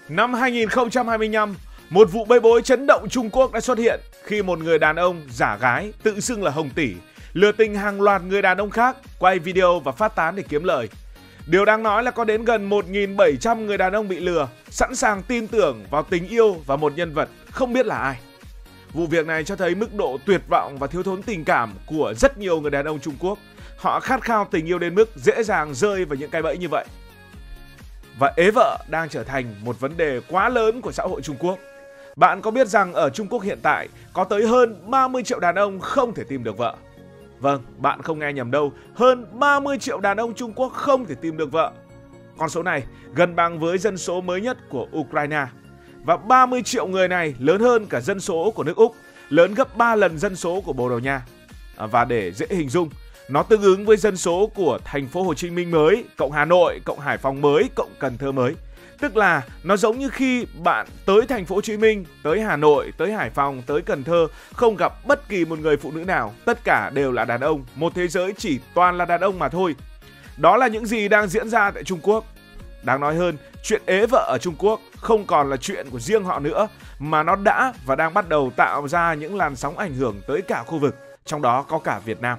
Năm 2025, một vụ bê bối chấn động Trung Quốc đã xuất hiện khi một người đàn ông giả gái tự xưng là Hồng Tỷ lừa tình hàng loạt người đàn ông khác, quay video và phát tán để kiếm lời. Điều đáng nói là có đến gần 1.700 người đàn ông bị lừa, sẵn sàng tin tưởng vào tình yêu và một nhân vật không biết là ai. Vụ việc này cho thấy mức độ tuyệt vọng và thiếu thốn tình cảm của rất nhiều người đàn ông Trung Quốc. Họ khát khao tình yêu đến mức dễ dàng rơi vào những cái bẫy như vậy. Và ế vợ đang trở thành một vấn đề quá lớn của xã hội Trung Quốc. Bạn có biết rằng ở Trung Quốc hiện tại có tới hơn 30 triệu đàn ông không thể tìm được vợ? Vâng, bạn không nghe nhầm đâu, hơn 30 triệu đàn ông Trung Quốc không thể tìm được vợ. Con số này gần bằng với dân số mới nhất của Ukraine. Và 30 triệu người này lớn hơn cả dân số của nước Úc, lớn gấp 3 lần dân số của Bồ Đào Nha. Và để dễ hình dung, nó tương ứng với dân số của thành phố Hồ Chí Minh mới, cộng Hà Nội, cộng Hải Phòng mới, cộng Cần Thơ mới. Tức là nó giống như khi bạn tới thành phố Hồ Chí Minh, tới Hà Nội, tới Hải Phòng, tới Cần Thơ, không gặp bất kỳ một người phụ nữ nào, tất cả đều là đàn ông, một thế giới chỉ toàn là đàn ông mà thôi. Đó là những gì đang diễn ra tại Trung Quốc. Đáng nói hơn, chuyện ế vợ ở Trung Quốc không còn là chuyện của riêng họ nữa, mà nó đã và đang bắt đầu tạo ra những làn sóng ảnh hưởng tới cả khu vực, trong đó có cả Việt Nam.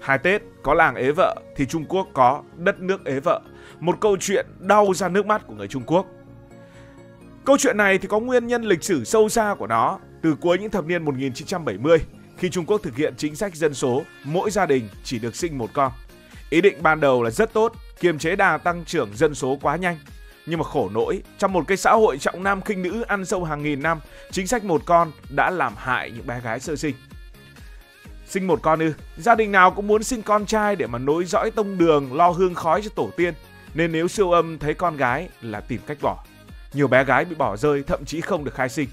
Hai Tết có làng ế vợ thì Trung Quốc có đất nước ế vợ. Một câu chuyện đau ra nước mắt của người Trung Quốc. Câu chuyện này thì có nguyên nhân lịch sử sâu xa của nó từ cuối những thập niên 1970, khi Trung Quốc thực hiện chính sách dân số, mỗi gia đình chỉ được sinh một con. Ý định ban đầu là rất tốt, kiềm chế đà tăng trưởng dân số quá nhanh. Nhưng mà khổ nỗi, trong một cái xã hội trọng nam khinh nữ ăn sâu hàng nghìn năm, chính sách một con đã làm hại những bé gái sơ sinh. Sinh một con ư? Gia đình nào cũng muốn sinh con trai để mà nối dõi tông đường, lo hương khói cho tổ tiên. Nên nếu siêu âm thấy con gái là tìm cách bỏ. Nhiều bé gái bị bỏ rơi, thậm chí không được khai sinh.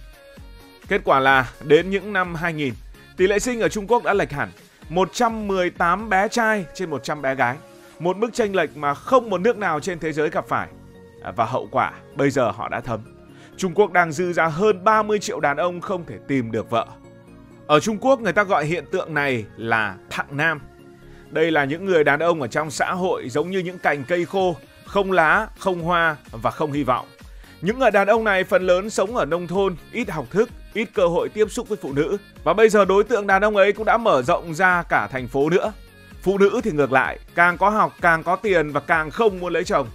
Kết quả là đến những năm 2000, tỷ lệ sinh ở Trung Quốc đã lệch hẳn, 118 bé trai trên 100 bé gái. Một mức chênh lệch mà không một nước nào trên thế giới gặp phải. Và hậu quả bây giờ họ đã thấm. Trung Quốc đang dư ra hơn 30 triệu đàn ông không thể tìm được vợ. Ở Trung Quốc người ta gọi hiện tượng này là thặng nam. Đây là những người đàn ông ở trong xã hội giống như những cành cây khô, không lá, không hoa và không hy vọng. Những người đàn ông này phần lớn sống ở nông thôn, ít học thức, ít cơ hội tiếp xúc với phụ nữ. Và bây giờ đối tượng đàn ông ấy cũng đã mở rộng ra cả thành phố nữa. Phụ nữ thì ngược lại, càng có học, càng có tiền và càng không muốn lấy chồng.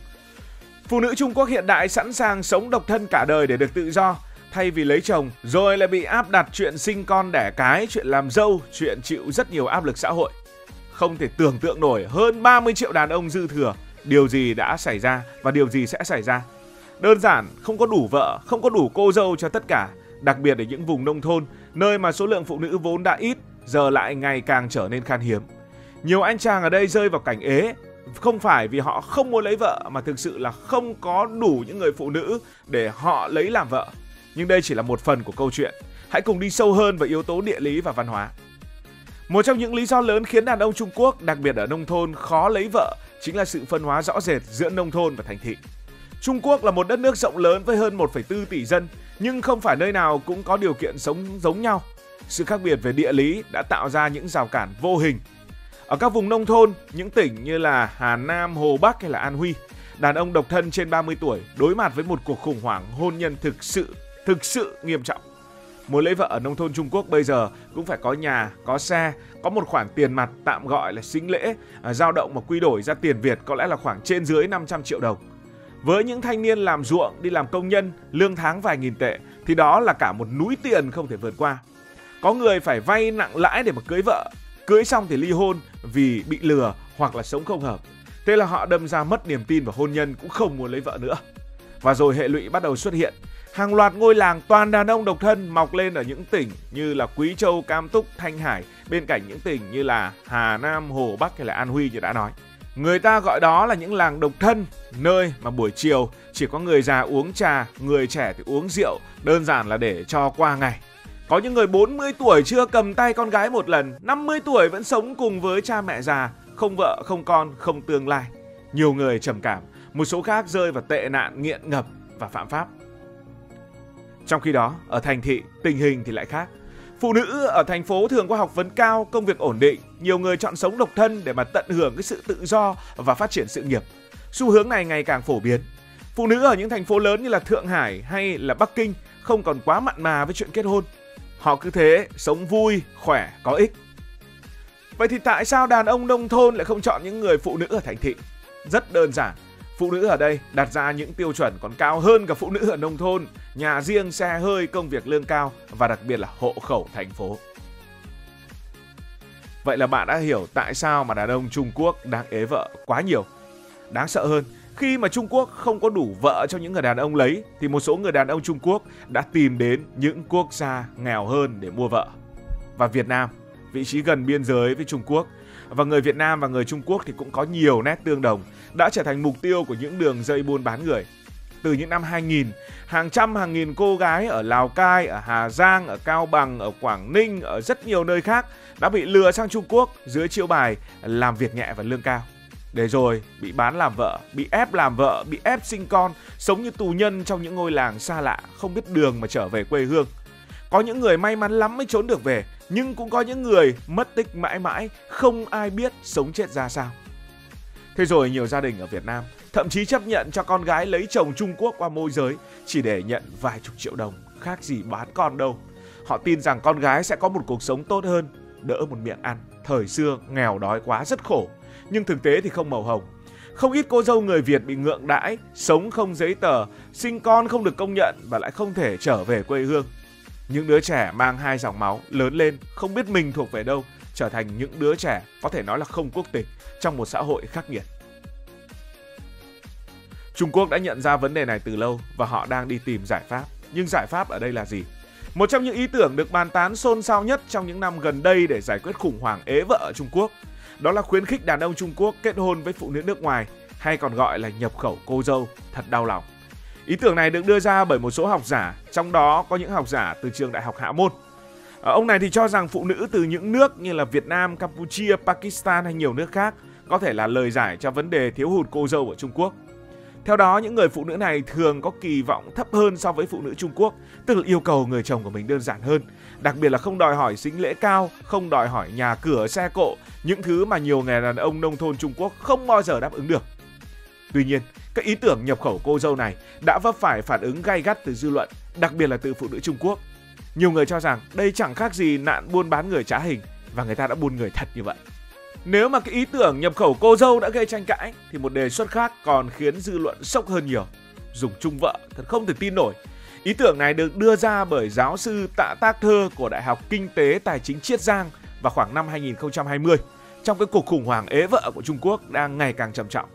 Phụ nữ Trung Quốc hiện đại sẵn sàng sống độc thân cả đời để được tự do, thay vì lấy chồng rồi lại bị áp đặt chuyện sinh con đẻ cái, chuyện làm dâu, chuyện chịu rất nhiều áp lực xã hội. Không thể tưởng tượng nổi hơn 30 triệu đàn ông dư thừa, điều gì đã xảy ra và điều gì sẽ xảy ra. Đơn giản không có đủ vợ, không có đủ cô dâu cho tất cả, đặc biệt ở những vùng nông thôn, nơi mà số lượng phụ nữ vốn đã ít, giờ lại ngày càng trở nên khan hiếm. Nhiều anh chàng ở đây rơi vào cảnh ế, không phải vì họ không muốn lấy vợ mà thực sự là không có đủ những người phụ nữ để họ lấy làm vợ. Nhưng đây chỉ là một phần của câu chuyện. Hãy cùng đi sâu hơn vào yếu tố địa lý và văn hóa. Một trong những lý do lớn khiến đàn ông Trung Quốc, đặc biệt ở nông thôn, khó lấy vợ chính là sự phân hóa rõ rệt giữa nông thôn và thành thị. Trung Quốc là một đất nước rộng lớn với hơn 1,4 tỷ dân, nhưng không phải nơi nào cũng có điều kiện sống giống nhau. Sự khác biệt về địa lý đã tạo ra những rào cản vô hình. Ở các vùng nông thôn, những tỉnh như là Hà Nam, Hồ Bắc hay là An Huy, đàn ông độc thân trên 30 tuổi đối mặt với một cuộc khủng hoảng hôn nhân thực sự nghiêm trọng. Muốn lấy vợ ở nông thôn Trung Quốc bây giờ cũng phải có nhà, có xe, có một khoản tiền mặt tạm gọi là sính lễ, dao động mà quy đổi ra tiền Việt có lẽ là khoảng trên dưới 500 triệu đồng. Với những thanh niên làm ruộng, đi làm công nhân, lương tháng vài nghìn tệ thì đó là cả một núi tiền không thể vượt qua. Có người phải vay nặng lãi để mà cưới vợ, cưới xong thì ly hôn vì bị lừa hoặc là sống không hợp. Thế là họ đâm ra mất niềm tin vào hôn nhân, cũng không muốn lấy vợ nữa. Và rồi hệ lụy bắt đầu xuất hiện. Hàng loạt ngôi làng toàn đàn ông độc thân mọc lên ở những tỉnh như là Quý Châu, Cam Túc, Thanh Hải, bên cạnh những tỉnh như là Hà Nam, Hồ Bắc hay là An Huy như đã nói. Người ta gọi đó là những làng độc thân, nơi mà buổi chiều chỉ có người già uống trà, người trẻ thì uống rượu, đơn giản là để cho qua ngày. Có những người 40 tuổi chưa cầm tay con gái một lần, 50 tuổi vẫn sống cùng với cha mẹ già, không vợ, không con, không tương lai. Nhiều người trầm cảm, một số khác rơi vào tệ nạn nghiện ngập và phạm pháp. Trong khi đó, ở thành thị, tình hình thì lại khác. Phụ nữ ở thành phố thường có học vấn cao, công việc ổn định, nhiều người chọn sống độc thân để mà tận hưởng cái sự tự do và phát triển sự nghiệp. Xu hướng này ngày càng phổ biến. Phụ nữ ở những thành phố lớn như là Thượng Hải hay là Bắc Kinh không còn quá mặn mà với chuyện kết hôn. Họ cứ thế sống vui, khỏe, có ích. Vậy thì tại sao đàn ông nông thôn lại không chọn những người phụ nữ ở thành thị? Rất đơn giản, phụ nữ ở đây đặt ra những tiêu chuẩn còn cao hơn cả phụ nữ ở nông thôn, nhà riêng, xe hơi, công việc lương cao và đặc biệt là hộ khẩu thành phố. Vậy là bạn đã hiểu tại sao mà đàn ông Trung Quốc đang ế vợ quá nhiều. Đáng sợ hơn, khi mà Trung Quốc không có đủ vợ cho những người đàn ông lấy thì một số người đàn ông Trung Quốc đã tìm đến những quốc gia nghèo hơn để mua vợ. Và Việt Nam, vị trí gần biên giới với Trung Quốc, và người Việt Nam và người Trung Quốc thì cũng có nhiều nét tương đồng, đã trở thành mục tiêu của những đường dây buôn bán người. Từ những năm 2000, hàng trăm hàng nghìn cô gái ở Lào Cai, ở Hà Giang, ở Cao Bằng, ở Quảng Ninh, ở rất nhiều nơi khác đã bị lừa sang Trung Quốc dưới chiêu bài làm việc nhẹ và lương cao. Để rồi bị bán làm vợ, bị ép làm vợ, bị ép sinh con, sống như tù nhân trong những ngôi làng xa lạ, không biết đường mà trở về quê hương. Có những người may mắn lắm mới trốn được về, nhưng cũng có những người mất tích mãi mãi, không ai biết sống chết ra sao. Thế rồi nhiều gia đình ở Việt Nam thậm chí chấp nhận cho con gái lấy chồng Trung Quốc qua môi giới chỉ để nhận vài chục triệu đồng, khác gì bán con đâu. Họ tin rằng con gái sẽ có một cuộc sống tốt hơn, đỡ một miệng ăn. Thời xưa nghèo đói quá rất khổ, nhưng thực tế thì không màu hồng. Không ít cô dâu người Việt bị ngượng đãi, sống không giấy tờ, sinh con không được công nhận và lại không thể trở về quê hương. Những đứa trẻ mang hai dòng máu lớn lên không biết mình thuộc về đâu, trở thành những đứa trẻ có thể nói là không quốc tịch trong một xã hội khắc nghiệt. Trung Quốc đã nhận ra vấn đề này từ lâu và họ đang đi tìm giải pháp. Nhưng giải pháp ở đây là gì? Một trong những ý tưởng được bàn tán xôn xao nhất trong những năm gần đây để giải quyết khủng hoảng ế vợ ở Trung Quốc, đó là khuyến khích đàn ông Trung Quốc kết hôn với phụ nữ nước ngoài, hay còn gọi là nhập khẩu cô dâu. Thật đau lòng. Ý tưởng này được đưa ra bởi một số học giả, trong đó có những học giả từ trường đại học Hạ Môn. Ông này thì cho rằng phụ nữ từ những nước như là Việt Nam, Campuchia, Pakistan hay nhiều nước khác có thể là lời giải cho vấn đề thiếu hụt cô dâu ở Trung Quốc. Theo đó, những người phụ nữ này thường có kỳ vọng thấp hơn so với phụ nữ Trung Quốc, tức là yêu cầu người chồng của mình đơn giản hơn, đặc biệt là không đòi hỏi sính lễ cao, không đòi hỏi nhà cửa, xe cộ, những thứ mà nhiều người đàn ông nông thôn Trung Quốc không bao giờ đáp ứng được. Tuy nhiên, các ý tưởng nhập khẩu cô dâu này đã vấp phải phản ứng gay gắt từ dư luận, đặc biệt là từ phụ nữ Trung Quốc. Nhiều người cho rằng đây chẳng khác gì nạn buôn bán người trá hình, và người ta đã buôn người thật như vậy. Nếu mà cái ý tưởng nhập khẩu cô dâu đã gây tranh cãi thì một đề xuất khác còn khiến dư luận sốc hơn nhiều. Dùng chung vợ thật không thể tin nổi. Ý tưởng này được đưa ra bởi giáo sư Tạ Tác Thơ của Đại học Kinh tế Tài chính Chiết Giang vào khoảng năm 2020, trong cái cuộc khủng hoảng ế vợ của Trung Quốc đang ngày càng trầm trọng.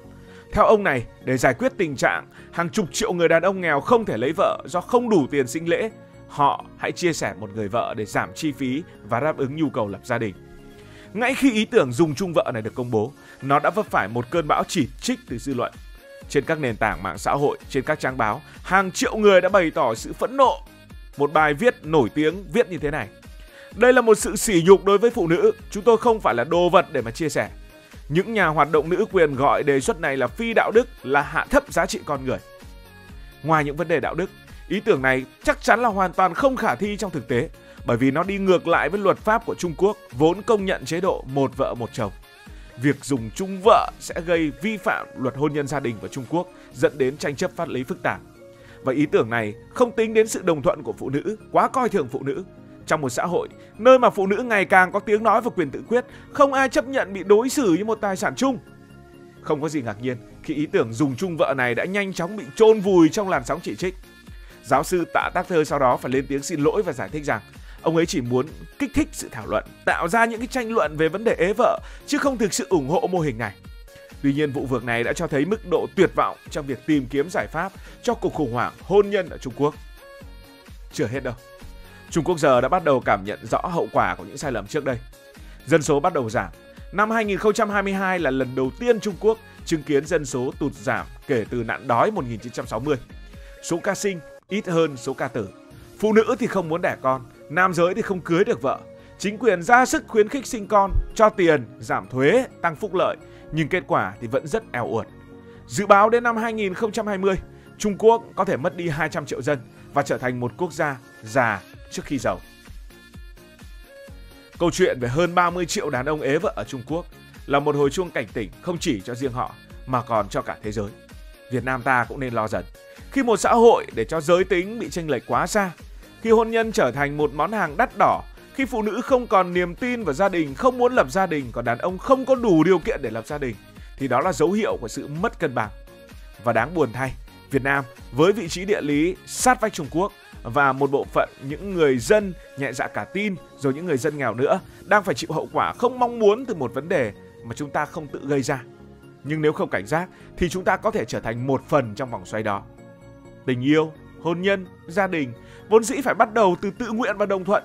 Theo ông này, để giải quyết tình trạng hàng chục triệu người đàn ông nghèo không thể lấy vợ do không đủ tiền sinh lễ, họ hãy chia sẻ một người vợ để giảm chi phí và đáp ứng nhu cầu lập gia đình. Ngay khi ý tưởng dùng chung vợ này được công bố, nó đã vấp phải một cơn bão chỉ trích từ dư luận. Trên các nền tảng mạng xã hội, trên các trang báo, hàng triệu người đã bày tỏ sự phẫn nộ. Một bài viết nổi tiếng viết như thế này: "Đây là một sự sỉ nhục đối với phụ nữ, chúng tôi không phải là đồ vật để mà chia sẻ. Những nhà hoạt động nữ quyền gọi đề xuất này là phi đạo đức, là hạ thấp giá trị con người." Ngoài những vấn đề đạo đức, ý tưởng này chắc chắn là hoàn toàn không khả thi trong thực tế, bởi vì nó đi ngược lại với luật pháp của Trung Quốc vốn công nhận chế độ một vợ một chồng. Việc dùng chung vợ sẽ gây vi phạm luật hôn nhân gia đình của Trung Quốc, dẫn đến tranh chấp pháp lý phức tạp. Và ý tưởng này không tính đến sự đồng thuận của phụ nữ, quá coi thường phụ nữ. Trong một xã hội nơi mà phụ nữ ngày càng có tiếng nói và quyền tự quyết, không ai chấp nhận bị đối xử như một tài sản chung. Không có gì ngạc nhiên khi ý tưởng dùng chung vợ này đã nhanh chóng bị chôn vùi trong làn sóng chỉ trích. Giáo sư Tạ Tác Thơ sau đó phải lên tiếng xin lỗi và giải thích rằng ông ấy chỉ muốn kích thích sự thảo luận, tạo ra những cái tranh luận về vấn đề ế vợ, chứ không thực sự ủng hộ mô hình này. Tuy nhiên, vụ việc này đã cho thấy mức độ tuyệt vọng trong việc tìm kiếm giải pháp cho cuộc khủng hoảng hôn nhân ở Trung Quốc. Chưa hết đâu. Trung Quốc giờ đã bắt đầu cảm nhận rõ hậu quả của những sai lầm trước đây. Dân số bắt đầu giảm. Năm 2022 là lần đầu tiên Trung Quốc chứng kiến dân số tụt giảm kể từ nạn đói 1960. Số ca sinh ít hơn số ca tử. Phụ nữ thì không muốn đẻ con, nam giới thì không cưới được vợ. Chính quyền ra sức khuyến khích sinh con, cho tiền, giảm thuế, tăng phúc lợi, nhưng kết quả thì vẫn rất eo uột. Dự báo đến năm 2020, Trung Quốc có thể mất đi 200 triệu dân và trở thành một quốc gia già trước khi giàu. Câu chuyện về hơn 30 triệu đàn ông ế vợ ở Trung Quốc là một hồi chuông cảnh tỉnh không chỉ cho riêng họ mà còn cho cả thế giới. Việt Nam ta cũng nên lo dần. Khi một xã hội để cho giới tính bị chênh lệch quá xa, khi hôn nhân trở thành một món hàng đắt đỏ, khi phụ nữ không còn niềm tin vào gia đình, không muốn lập gia đình, còn đàn ông không có đủ điều kiện để lập gia đình, thì đó là dấu hiệu của sự mất cân bằng. Và đáng buồn thay, Việt Nam với vị trí địa lý sát vách Trung Quốc và một bộ phận những người dân nhẹ dạ cả tin, rồi những người dân nghèo nữa, đang phải chịu hậu quả không mong muốn từ một vấn đề mà chúng ta không tự gây ra. Nhưng nếu không cảnh giác thì chúng ta có thể trở thành một phần trong vòng xoay đó. Tình yêu, hôn nhân, gia đình vốn dĩ phải bắt đầu từ tự nguyện và đồng thuận.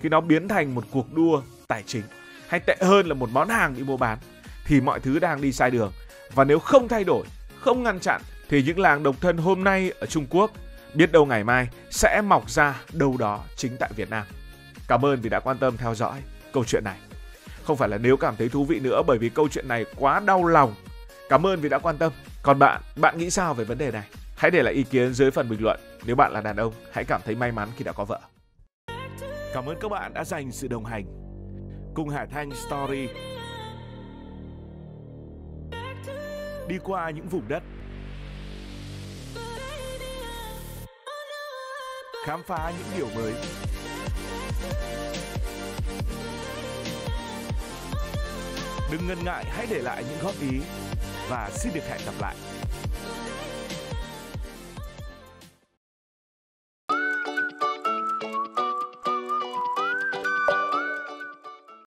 Khi nó biến thành một cuộc đua tài chính, hay tệ hơn là một món hàng bị mua bán, thì mọi thứ đang đi sai đường. Và nếu không thay đổi, không ngăn chặn, thì những làng độc thân hôm nay ở Trung Quốc biết đâu ngày mai sẽ mọc ra đâu đó chính tại Việt Nam. Cảm ơn vì đã quan tâm theo dõi câu chuyện này. Không phải là nếu cảm thấy thú vị nữa, bởi vì câu chuyện này quá đau lòng. Cảm ơn vì đã quan tâm. Còn bạn nghĩ sao về vấn đề này? Hãy để lại ý kiến dưới phần bình luận. Nếu bạn là đàn ông, hãy cảm thấy may mắn khi đã có vợ. Cảm ơn các bạn đã dành sự đồng hành cùng Hải Thanh Story. Đi qua những vùng đất, khám phá những điều mới. Đừng ngần ngại, hãy để lại những góp ý và xin được hẹn gặp lại.